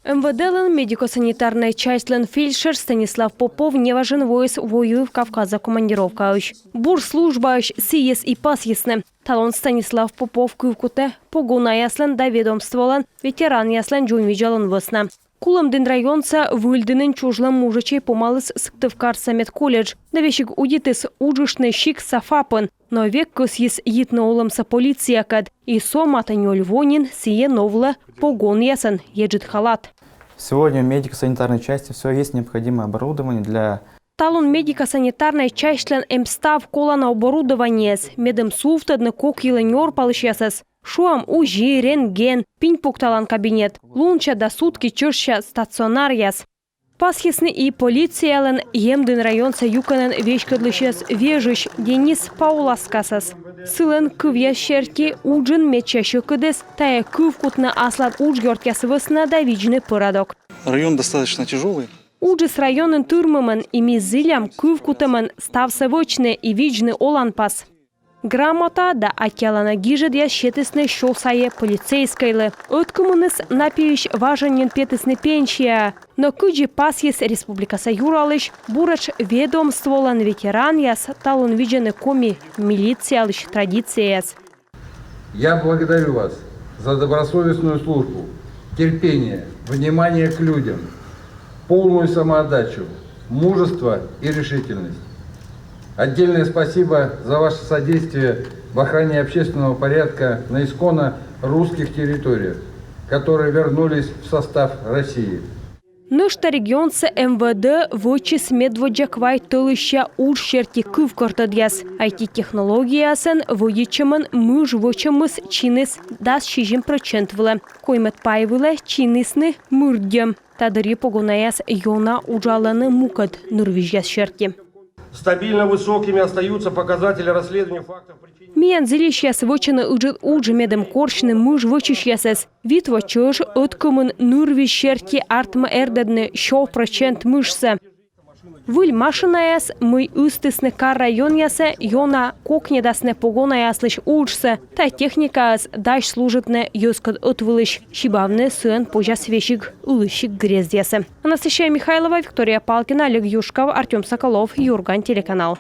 МВД-лен медико-санитарная часть-лен фельдшер Станислав Попов не важен воис воюй в Кавказа командировка. Бур служба сиес и пас ясны. Талон Станислав Попов кывкуте погона яслен да ведомстволан ветеран яслен джун виджалон весна. Кулымдын районца выльдынын чужлым мужичей помалыс Сыктывкар Самет колледж. Навещик удитыс уджишный щик сафапын. Но век кыс ес йитна олымса полиция кад. И соматаньо львонин сие новла погон ясын еджит халат. Сегодня в медико-санитарной части все есть необходимое оборудование для... Талон медико-санитарной части эмстав колана оборудование с медем суфтадны кок елынёр палышясас. Шуам УЖИ, рентген, пинь пукталан кабинет. Лунча до сутки чырща стационар яс. Пасхисны и полициялын емдын районца юканын вешкадлышес вежищ Денис Пауласкасас. Сылын кывья щерки уджин мечащу кыдес, тая кывкутна аслат уджгёрткяс высна давичный порядок. Район достаточно тяжелый. Уджис районын турмымын и мизилям кывкутымын ставсывочны и вижны олан пас. Грамота да акелана гижет я щетысны шосае полицейскайлы. Откумыныс напиющ важенен петысны пенсия. Но кыджи пасьес республикаса юралыш, бурач ведомстволан ветеран яс талон виджены коми милициялыш традицияс. Я благодарю вас за добросовестную службу, терпение, внимание к людям, полную самоотдачу, мужество и решительность. Отдельное спасибо за ваше содействие в охране общественного порядка на исконно русских территориях, которые вернулись в состав России. Нышта регионца МВД вычис медводжаквай тылыща урщерти кывкортадьяс. IT-технологиясын вычимын мыж вычимыс чиныс дас 60% вылы. Коймет пай вылы чинысны мырдем. Тадыри погонаяс йона уджаланы мукад нырвижяс щерти. Стабильно высокими остаются показатели расследования фактов причинения. Миян зелещяс вычины уджи медем коршны мыж вычищясес. Вид вычыш откумын нырви щерти артма эрдедны 6% мышса. Выль машинаяс мы ыстысны кар район ясе йона кокнедасны погонаяслыш уджса. Та техникаас даш служитны ёскад отвылыш. Щибавны сын пожас вещик улыщик грездясы. Анастасия Михайлова, Виктория Палкина, Олег Юшков, Артем Соколов, Юрган, телеканал.